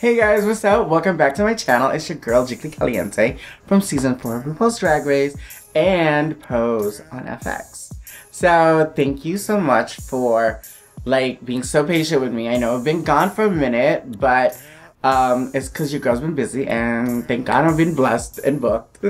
Hey guys, what's up? Welcome back to my channel. It's your girl, Jiggly Caliente from Season 4 of RuPaul's Drag Race and Pose on FX. So, thank you so much for, being so patient with me. I know I've been gone for a minute, but it's because your girl's been busy and thank God I've been blessed and booked.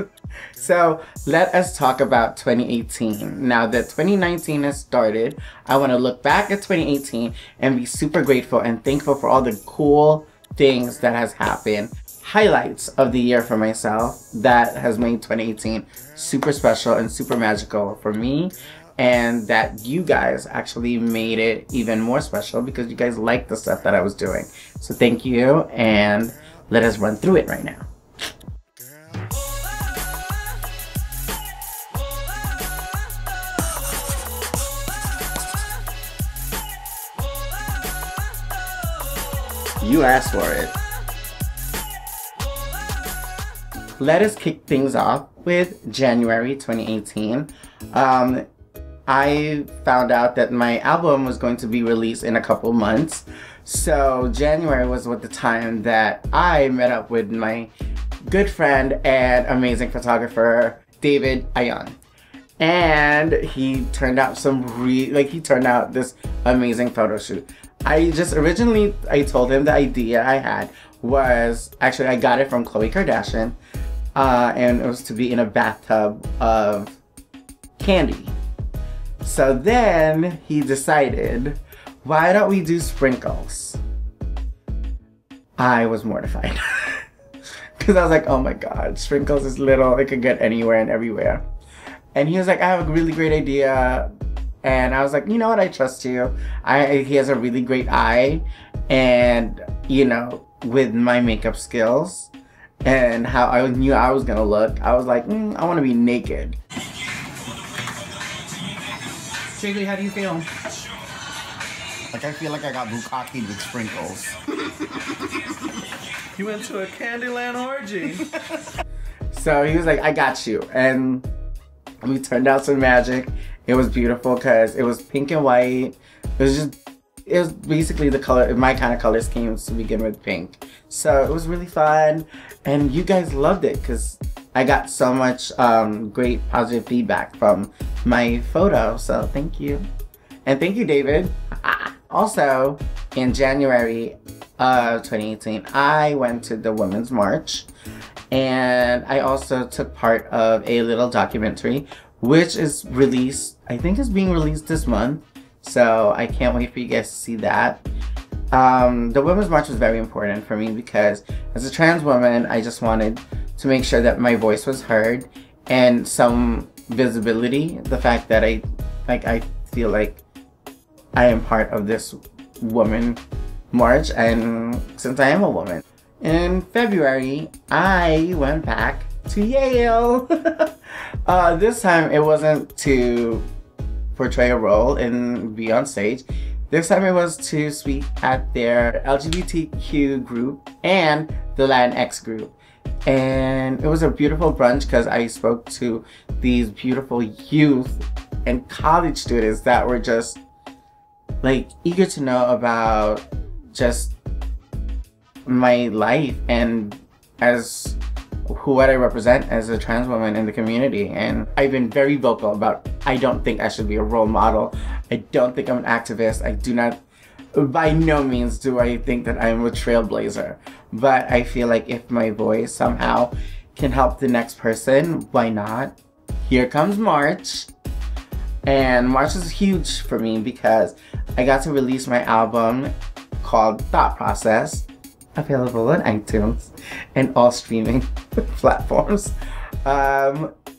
So, let us talk about 2018. Now that 2019 has started, I want to look back at 2018 and be super grateful and thankful for all the cool things that has happened. Highlights of the year for myself that has made 2018 super special and super magical for me, and that you guys actually made it even more special because you guys liked the stuff that I was doing. So thank you, and let us run through it right now. You asked for it. Let us kick things off with January 2018. I found out that my album was going to be released in a couple months. So January was the time that I met up with my good friend and amazing photographer, David Ayon. And he turned out this amazing photo shoot. I told him the idea I had was, actually I got it from Khloe Kardashian, and it was to be in a bathtub of candy. So then he decided, why don't we do sprinkles? I was mortified. Because I was like, oh my god, sprinkles is little, it could get anywhere and everywhere. And he was like, I have a really great idea. And I was like, you know what, I trust you. He has a really great eye. And, you know, with my makeup skills and how I knew I was gonna look, I was like, I wanna be naked. Jiggly, how do you feel? Like, I feel like I got bukkake with sprinkles. You went to a Candyland orgy. So he was like, I got you. And we turned out some magic. It was beautiful because it was pink and white. It was basically the color, my kind of color schemes to begin with, pink. So it was really fun, and you guys loved it because I got so much great positive feedback from my photo. So thank you, and thank you, David. Also, in January of 2018, I went to the Women's March, and I also took part of a little documentary, which is released, I think it's being released this month. So I can't wait for you guys to see that. The Women's March was very important for me because as a trans woman, I just wanted to make sure that my voice was heard and some visibility. The fact that I feel like I am part of this woman march, and since I am a woman. In February, I went back to Yale. This time it wasn't to portray a role and be on stage. This time it was to speak at their LGBTQ group and the Latinx group. And it was a beautiful brunch because I spoke to these beautiful youth and college students that were just eager to know about just my life and what I represent as a trans woman in the community. And I've been very vocal about, I don't think I should be a role model. I don't think I'm an activist. I do not, by no means do I think that I'm a trailblazer. But I feel like if my voice somehow can help the next person, why not? Here comes March. And March is huge for me because I got to release my album called Thought Process, available on iTunes and all streaming platforms.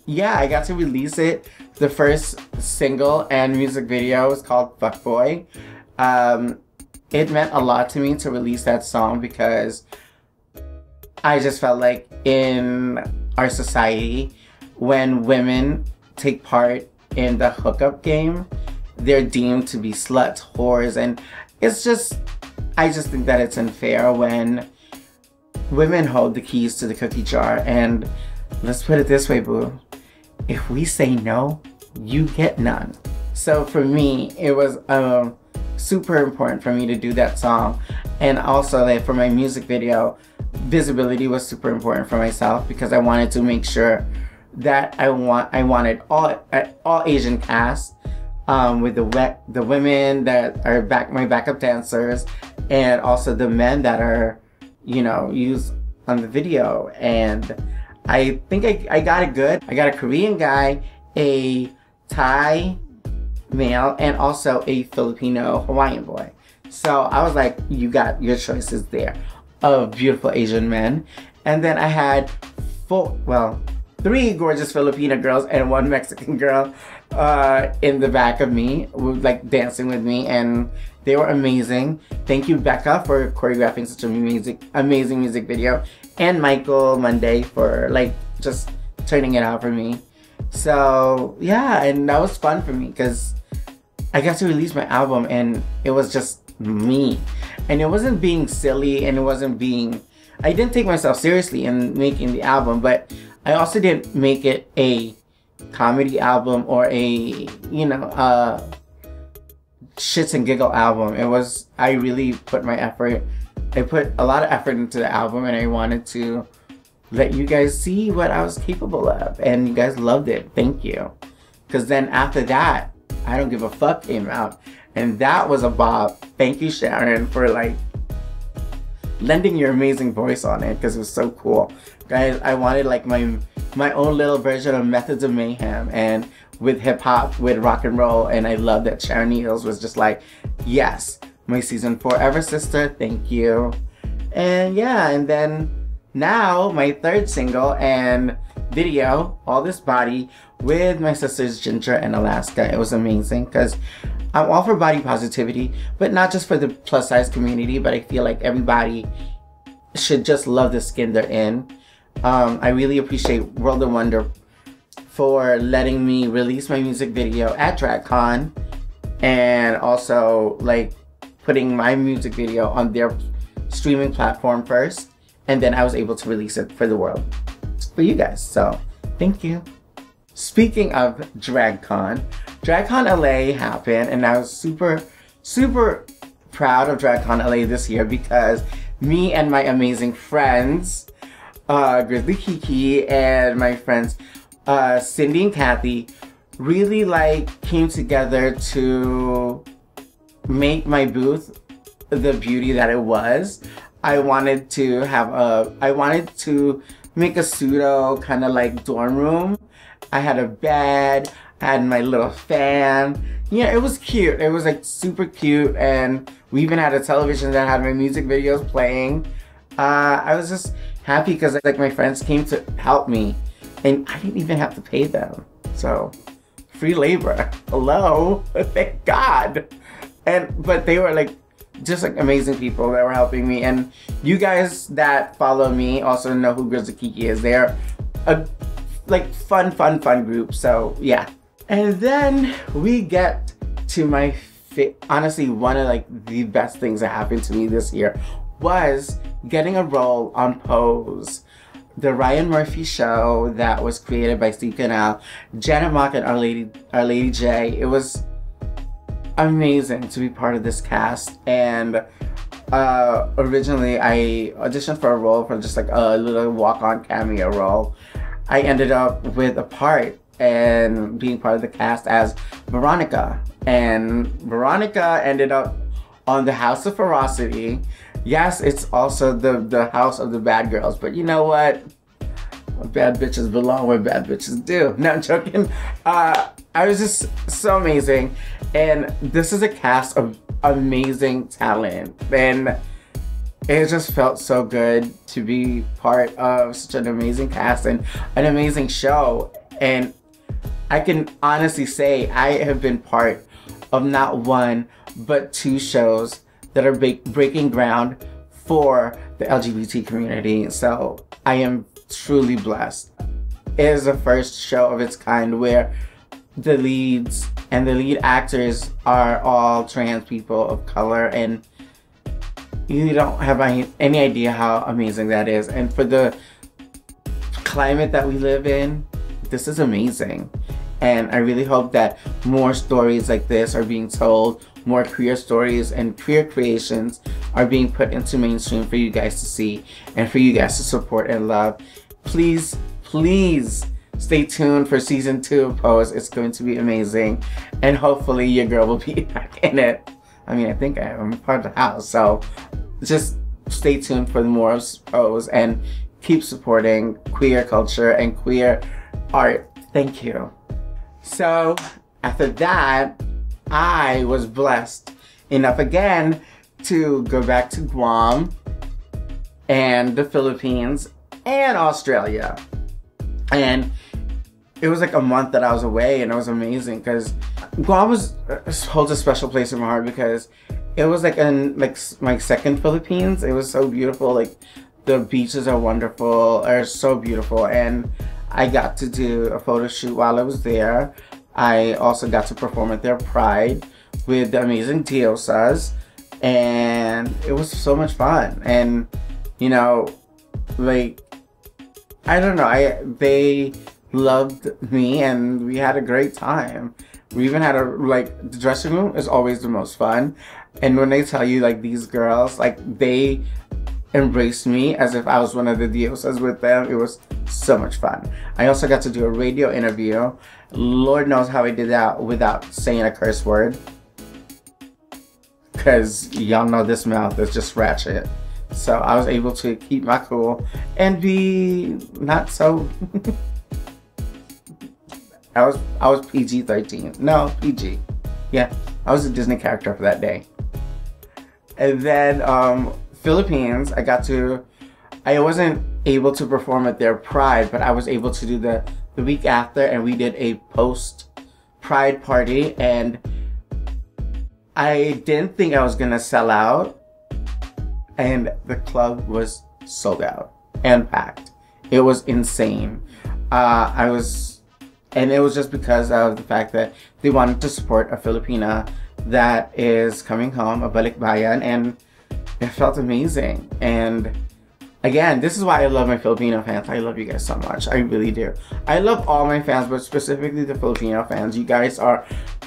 Yeah, I got to release it. The first single and music video was called Fuckboy. It meant a lot to me to release that song because I just felt like in our society, when women take part in the hookup game, they're deemed to be sluts, whores, and I just think that it's unfair when women hold the keys to the cookie jar. And let's put it this way, boo. If we say no, you get none. So for me, it was super important for me to do that song. And also like for my music video, visibility was super important for myself because I wanted to make sure that I wanted all Asian cast, with the women that are my backup dancers, and also the men that are, you know, used on the video. And I think I got it good. I got a Korean guy, a Thai male, and also a Filipino Hawaiian boy. So I was like, you got your choices there of beautiful Asian men. And then I had three gorgeous Filipino girls and one Mexican girl in the back of me, like dancing with me, and they were amazing. Thank you, Becca, for choreographing such an amazing music video, and Michael Monday for like just turning it out for me. So yeah, and that was fun for me because I got to release my album and it was just me. And it wasn't being silly, and it wasn't being... I didn't take myself seriously in making the album, but I also didn't make it a comedy album or a, you know, shits and giggle album. It was... I really put my effort... I put a lot of effort into the album, and I wanted to let you guys see what I was capable of. And you guys loved it. Thank you. Because then after that, I Don't Give a Fuck came out. And that was a bop. Thank you, Sharon, for like lending your amazing voice on it, because it was so cool. Guys, I wanted like my own little version of Methods of Mayhem, and with hip hop, with rock and roll. And I love that Sharon Needles was just like, yes, my season 4 ever sister, thank you. And yeah, and then now my third single and video, All This Body, with my sisters Ginger and Alaska. It was amazing because I'm all for body positivity, but not just for the plus size community, but I feel like everybody should just love the skin they're in. I really appreciate World of Wonder for letting me release my music video at DragCon, and also like putting my music video on their streaming platform first, and then I was able to release it for the world, for you guys. So thank you. Speaking of DragCon, DragCon LA happened, and I was super, super proud of DragCon LA this year because me and my amazing friends, Grizzly Kiki, and my friends Cindy and Kathy, really like came together to make my booth the beauty that it was. I wanted to make a pseudo kind of like dorm room. I had a bed, I had my little fan. Yeah, it was cute. It was like super cute, and we even had a television that had my music videos playing. I was just happy because like my friends came to help me, and I didn't even have to pay them. So, free labor. Hello, thank God. But they were like just like amazing people that were helping me, and you guys that follow me also know who Grizzly Kiki is. They're a like fun group. So yeah. And then we get to my honestly, one of like the best things that happened to me this year was getting a role on Pose, the Ryan Murphy show that was created by Steve Cannell, Janet Mock, and Our Lady J. It was amazing to be part of this cast. And originally I auditioned for a role, for just like a little walk-on cameo role. I ended up with a part and being part of the cast as Veronica. And Veronica ended up on the House of Ferocity. Yes, it's also the house of the bad girls, but you know what? Bad bitches belong where bad bitches do. No, I'm joking. I was just so amazing. And this is a cast of amazing talent. And it just felt so good to be part of such an amazing cast and an amazing show. And I can honestly say I have been part of not one, but 2 shows that are breaking ground for the LGBT community. So I am truly blessed. It is the first show of its kind where the leads and the lead actors are all trans people of color, and you don't have any idea how amazing that is. And for the climate that we live in, this is amazing. And I really hope that more stories like this are being told more queer stories and queer creations are being put into mainstream for you guys to see and for you guys to support and love. Please, please stay tuned for season 2 of Pose. It's going to be amazing, and hopefully your girl will be back in it. I mean, I think I'm part of the house, so just stay tuned for more of Pose and keep supporting queer culture and queer art. Thank you. So after that, I was blessed enough again to go back to Guam and the Philippines and Australia. And it was like a month that I was away, and it was amazing because Guam holds a special place in my heart because it was like in my second Philippines. It was so beautiful. Like the beaches are wonderful, are so beautiful, and I got to do a photo shoot while I was there. I also got to perform at their Pride with the amazing Diosas, and it was so much fun. And you know, like, I don't know, they loved me and we had a great time. We even had the dressing room is always the most fun. And when they tell you, like, these girls, like, they embraced me as if I was one of the Diosas with them. It was so much fun. I also got to do a radio interview. Lord knows how I did that without saying a curse word, because y'all know this mouth is just ratchet. So I was able to keep my cool and be not so I was PG-13. No, PG. Yeah, I was a Disney character for that day. And then Philippines, I wasn't able to perform at their Pride, but I was able to do the week after, and we did a post-Pride party, and I didn't think I was gonna sell out, and the club was sold out and packed. It was insane. And it was just because of the fact that they wanted to support a Filipina that is coming home, a balikbayan, and it felt amazing. And again, this is why I love my Filipino fans. I love you guys so much. I really do. I love all my fans, but specifically the Filipino fans. You guys are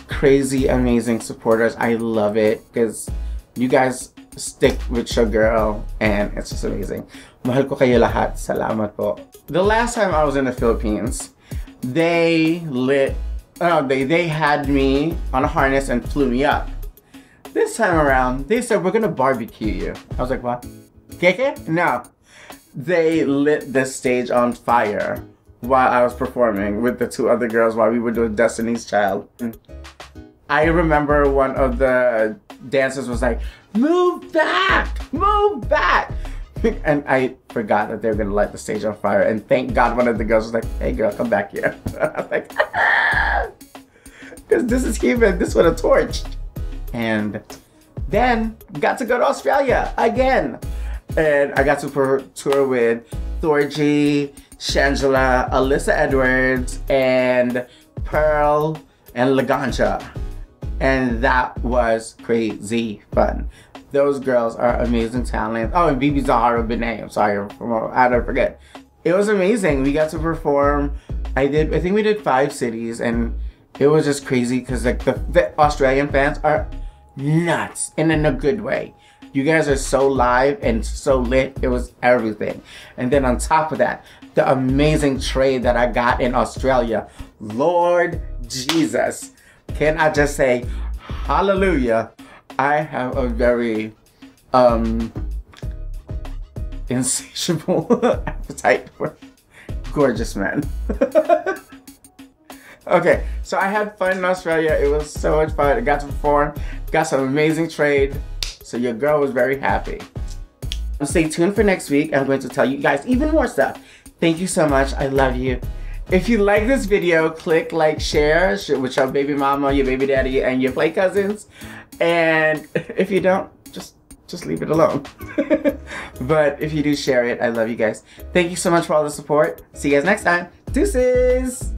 crazy, amazing supporters. I love it because you guys stick with your girl, and it's just amazing. Mahal ko kayo lahat. Salamat po. The last time I was in the Philippines, they had me on a harness and flew me up. This time around, they said, we're gonna barbecue you. I was like, what? Keke? No. They lit the stage on fire while I was performing with the 2 other girls while we were doing Destiny's Child. I remember one of the dancers was like, move back! Move back! And I forgot that they were gonna light the stage on fire, and thank God one of the girls was like, hey girl, come back here. I was like, because this is human, this would have torched. And then got to go to Australia again. And I got to tour with Thorgy, Shangela, Alyssa Edwards, and Pearl, and Laganja. And that was crazy fun. Those girls are amazing talent. Oh, and Bibi Zahara Benet. I'm sorry, I don't forget. It was amazing. We got to perform. I think we did 5 cities, and it was just crazy because like the Australian fans are nuts, and in a good way. You guys are so live and so lit. It was everything. And then on top of that, the amazing trade that I got in Australia. Lord Jesus. Can I just say hallelujah? I have a very insatiable appetite for gorgeous men. Okay, so I had fun in Australia. It was so much fun. I got to perform, got some amazing trade. So your girl was very happy. Stay tuned for next week. I'm going to tell you guys even more stuff. Thank you so much. I love you. If you like this video, click like, share with your baby mama, your baby daddy, and your play cousins. And if you don't, just leave it alone. But if you do share it, I love you guys. Thank you so much for all the support. See you guys next time. Deuces!